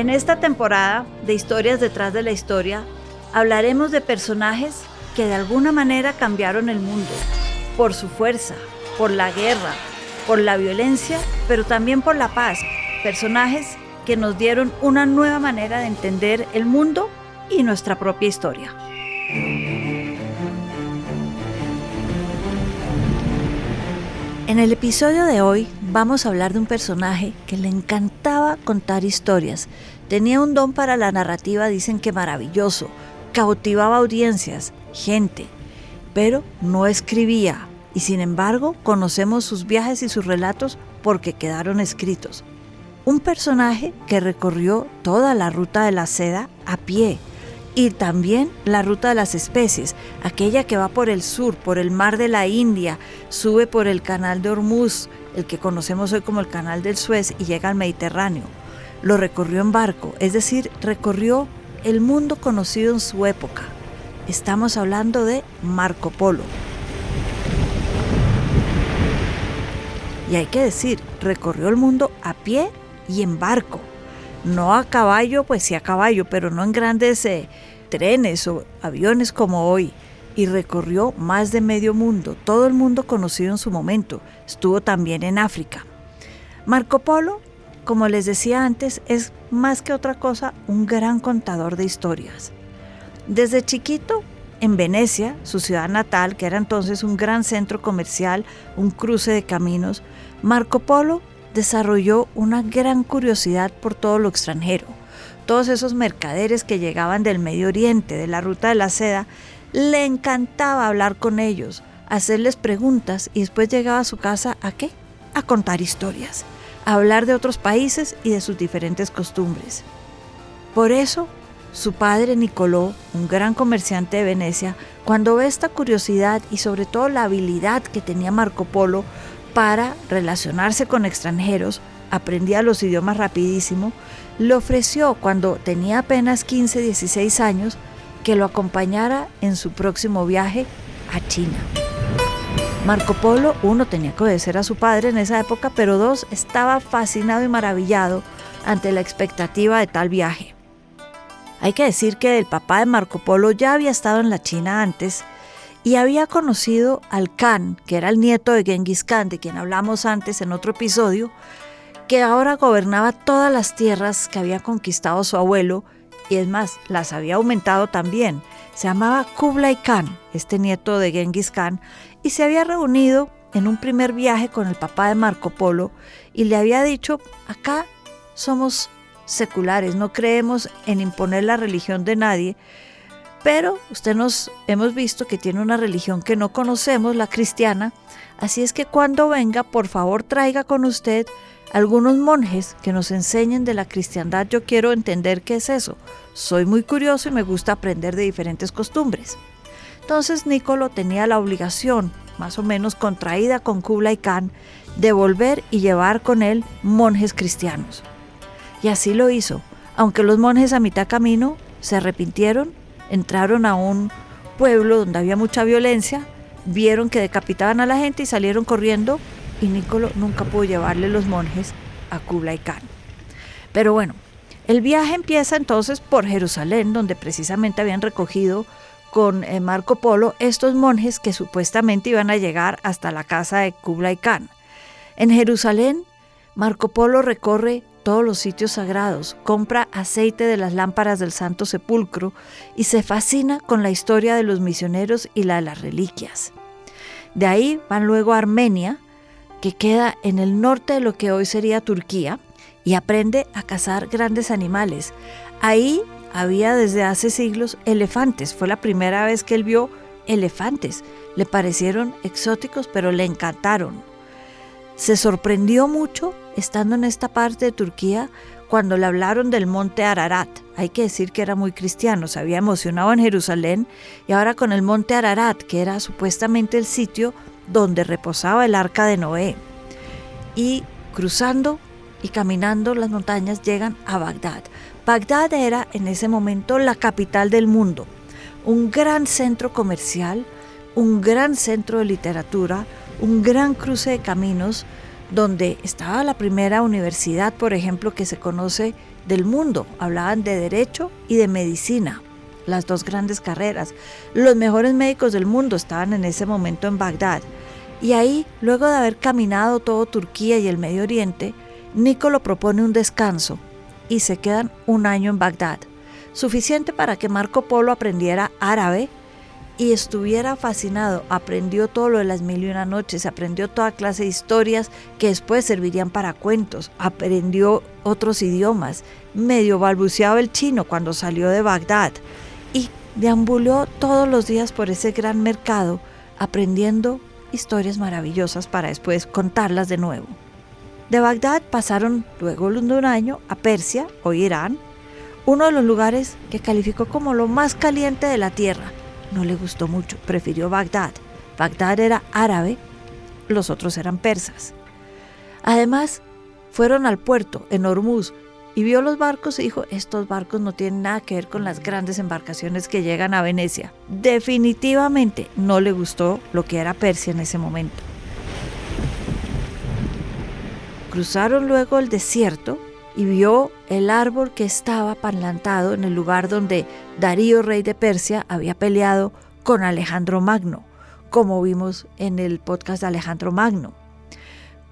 En esta temporada de Historias detrás de la historia, hablaremos de personajes que de alguna manera cambiaron el mundo, por su fuerza, por la guerra, por la violencia, pero también por la paz. Personajes que nos dieron una nueva manera de entender el mundo y nuestra propia historia. En el episodio de hoy vamos a hablar de un personaje que le encantaba contar historias. Tenía un don para la narrativa, dicen que maravilloso, cautivaba audiencias, gente, pero no escribía. Y sin embargo, conocemos sus viajes y sus relatos porque quedaron escritos. Un personaje que recorrió toda la ruta de la seda a pie y también la ruta de las especies, aquella que va por el sur, por el mar de la India, sube por el canal de Hormuz, el que conocemos hoy como el canal del Suez, y llega al Mediterráneo. Lo recorrió en barco, es decir, recorrió el mundo conocido en su época. Estamos hablando de Marco Polo. Y hay que decir, recorrió el mundo a pie y en barco. No a caballo, pues sí a caballo, pero no en grandes trenes o aviones como hoy. Y recorrió más de medio mundo, todo el mundo conocido en su momento. Estuvo también en África. Marco Polo, como les decía antes, es más que otra cosa un gran contador de historias. Desde chiquito, en Venecia, su ciudad natal, que era entonces un gran centro comercial, un cruce de caminos, Marco Polo desarrolló una gran curiosidad por todo lo extranjero. Todos esos mercaderes que llegaban del Medio Oriente, de la ruta de la seda, le encantaba hablar con ellos, hacerles preguntas y después llegaba a su casa ¿a qué? A contar historias, a hablar de otros países y de sus diferentes costumbres. Por eso, su padre Nicolò, un gran comerciante de Venecia, cuando ve esta curiosidad y sobre todo la habilidad que tenía Marco Polo para relacionarse con extranjeros, aprendía los idiomas rapidísimo, le ofreció cuando tenía apenas 15, 16 años que lo acompañara en su próximo viaje a China. Marco Polo, uno, tenía que obedecer a su padre en esa época, pero dos, estaba fascinado y maravillado ante la expectativa de tal viaje. Hay que decir que el papá de Marco Polo ya había estado en la China antes y había conocido al Khan, que era el nieto de Genghis Khan, de quien hablamos antes en otro episodio, que ahora gobernaba todas las tierras que había conquistado su abuelo, y es más, las había aumentado también. Se llamaba Kublai Khan, este nieto de Genghis Khan, y se había reunido en un primer viaje con el papá de Marco Polo y le había dicho, acá somos seculares, no creemos en imponer la religión de nadie, pero hemos visto que tiene una religión que no conocemos, la cristiana, así es que cuando venga, por favor traiga con usted algunos monjes que nos enseñen de la cristiandad. Yo quiero entender qué es eso, soy muy curioso y me gusta aprender de diferentes costumbres. Entonces Nicolò tenía la obligación, más o menos contraída con Kublai Khan, de volver y llevar con él monjes cristianos. Y así lo hizo, aunque los monjes a mitad camino se arrepintieron, entraron a un pueblo donde había mucha violencia, vieron que decapitaban a la gente y salieron corriendo, y Nicolò nunca pudo llevarle los monjes a Kublai Khan. Pero bueno, el viaje empieza entonces por Jerusalén, donde precisamente habían recogido con Marco Polo estos monjes que supuestamente iban a llegar hasta la casa de Kublai Khan. En Jerusalén, Marco Polo recorre todos los sitios sagrados, compra aceite de las lámparas del Santo Sepulcro y se fascina con la historia de los misioneros y la de las reliquias. De ahí van luego a Armenia, que queda en el norte de lo que hoy sería Turquía, y aprende a cazar grandes animales. Ahí había desde hace siglos elefantes, fue la primera vez que él vio elefantes, le parecieron exóticos pero le encantaron. Se sorprendió mucho estando en esta parte de Turquía cuando le hablaron del monte Ararat. Hay que decir que era muy cristiano, se había emocionado en Jerusalén y ahora con el monte Ararat, que era supuestamente el sitio donde reposaba el arca de Noé. Y cruzando y caminando las montañas llegan a Bagdad. Bagdad era en ese momento la capital del mundo, un gran centro comercial, un gran centro de literatura, un gran cruce de caminos donde estaba la primera universidad, por ejemplo, que se conoce del mundo. Hablaban de derecho y de medicina, las dos grandes carreras. Los mejores médicos del mundo estaban en ese momento en Bagdad. Y ahí, luego de haber caminado todo Turquía y el Medio Oriente, Nicolo propone un descanso y se quedan un año en Bagdad, suficiente para que Marco Polo aprendiera árabe y estuviera fascinado. Aprendió todo lo de las 1001 noches, aprendió toda clase de historias que después servirían para cuentos, aprendió otros idiomas, medio balbuceaba el chino cuando salió de Bagdad y deambuló todos los días por ese gran mercado aprendiendo historias maravillosas para después contarlas de nuevo. De Bagdad pasaron luego de un año a Persia o Irán, uno de los lugares que calificó como lo más caliente de la tierra. No le gustó mucho, prefirió Bagdad. Bagdad era árabe, los otros eran persas. Además, fueron al puerto en Hormuz y vio los barcos y dijo, estos barcos no tienen nada que ver con las grandes embarcaciones que llegan a Venecia. Definitivamente no le gustó lo que era Persia en ese momento. Cruzaron luego el desierto y vio el árbol que estaba plantado en el lugar donde Darío, rey de Persia, había peleado con Alejandro Magno, como vimos en el podcast de Alejandro Magno.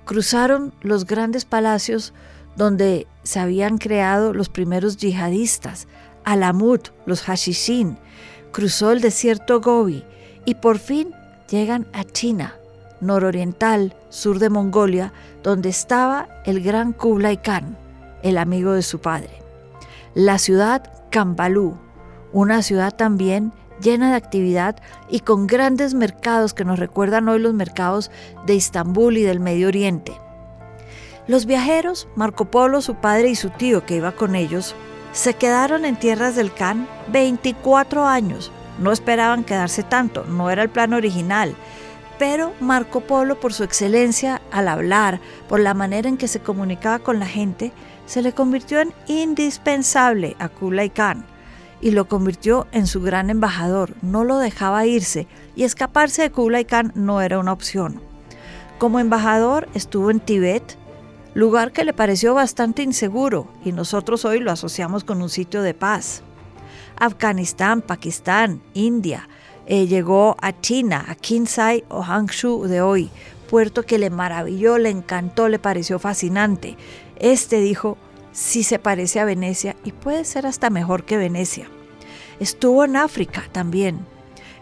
Cruzaron los grandes palacios donde se habían creado los primeros yihadistas, Alamut, los Hashishin, cruzó el desierto Gobi y por fin llegan a China, nororiental, sur de Mongolia, donde estaba el gran Kublai Khan, el amigo de su padre. La ciudad Kambalú, una ciudad también llena de actividad y con grandes mercados que nos recuerdan hoy los mercados de Istambul y del Medio Oriente. Los viajeros, Marco Polo, su padre y su tío que iba con ellos, se quedaron en tierras del Khan 24 años. No esperaban quedarse tanto, no era el plan original. Pero Marco Polo, por su excelencia al hablar, por la manera en que se comunicaba con la gente, se le convirtió en indispensable a Kublai Khan y lo convirtió en su gran embajador. No lo dejaba irse y escaparse de Kublai Khan no era una opción. Como embajador estuvo en Tibet, lugar que le pareció bastante inseguro y nosotros hoy lo asociamos con un sitio de paz. Afganistán, Pakistán, India. Llegó a China, a Kinsai o Hangzhou de hoy, puerto que le maravilló, le encantó, le pareció fascinante. Dijo, sí se parece a Venecia y puede ser hasta mejor que Venecia. Estuvo en África también,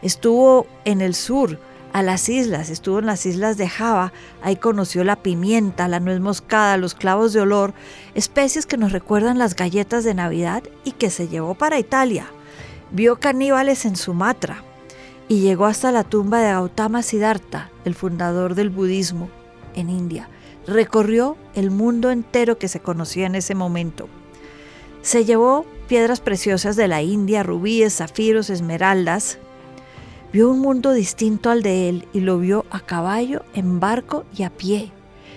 estuvo en el sur, a las islas, estuvo en las islas de Java, ahí conoció la pimienta, la nuez moscada, los clavos de olor, especies que nos recuerdan las galletas de Navidad y que se llevó para Italia. Vio caníbales en Sumatra y llegó hasta la tumba de Gautama Siddhartha, el fundador del budismo en India. Recorrió el mundo entero que se conocía en ese momento. Se llevó piedras preciosas de la India, rubíes, zafiros, esmeraldas. Vio un mundo distinto al de él y lo vio a caballo, en barco y a pie.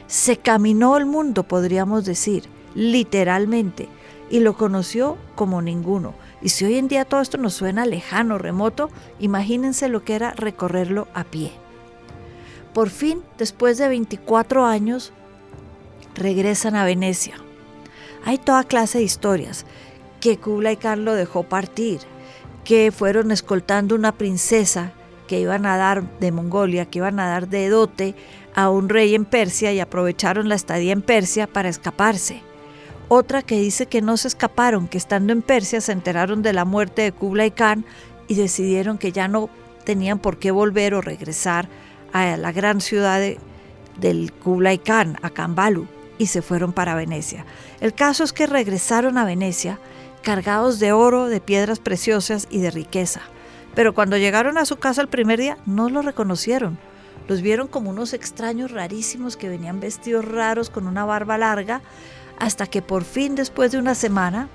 Se caminó el mundo, podríamos decir, literalmente, y lo conoció como ninguno. Y si hoy en día todo esto nos suena lejano, remoto, imagínense lo que era recorrerlo a pie. Por fin, después de 24 años, regresan a Venecia. Hay toda clase de historias, que Kublai Khan lo dejó partir, que fueron escoltando una princesa que iban a dar de Mongolia, que iban a dar de dote a un rey en Persia y aprovecharon la estadía en Persia para escaparse. Otra que dice que no se escaparon, que estando en Persia se enteraron de la muerte de Kublai Khan y decidieron que ya no tenían por qué volver o regresar a la gran ciudad del Kublai Khan, a Kambalú, y se fueron para Venecia. El caso es que regresaron a Venecia cargados de oro, de piedras preciosas y de riqueza. Pero cuando llegaron a su casa el primer día, no los reconocieron. Los vieron como unos extraños rarísimos que venían vestidos raros con una barba larga, hasta que por fin, después de una semana,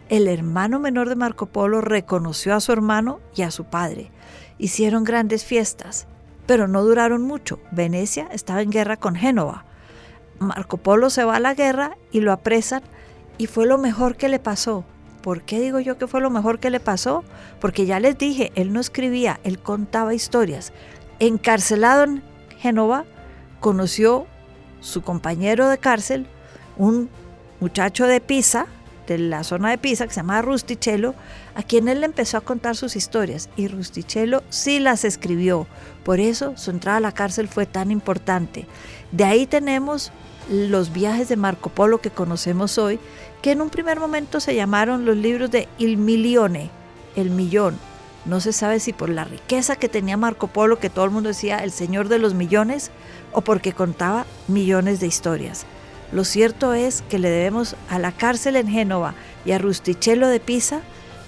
el hermano menor de Marco Polo reconoció a su hermano y a su padre. Hicieron grandes fiestas, pero no duraron mucho. Venecia estaba en guerra con Génova. Marco Polo se va a la guerra y lo apresan y fue lo mejor que le pasó. ¿Por qué digo yo que fue lo mejor que le pasó? Porque ya les dije, él no escribía, él contaba historias. Encarcelado en Génova, conoció su compañero de cárcel, un muchacho de Pisa, de la zona de Pisa, que se llamaba Rustichello, a quien él le empezó a contar sus historias, y Rustichello sí las escribió. Por eso su entrada a la cárcel fue tan importante. De ahí tenemos los viajes de Marco Polo que conocemos hoy, que en un primer momento se llamaron los libros de Il Milione, el millón. No se sabe si por la riqueza que tenía Marco Polo, que todo el mundo decía el señor de los millones, o porque contaba millones de historias. Lo cierto es que le debemos a la cárcel en Génova y a Rustichello de Pisa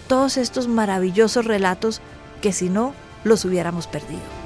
todos estos maravillosos relatos que si no los hubiéramos perdido.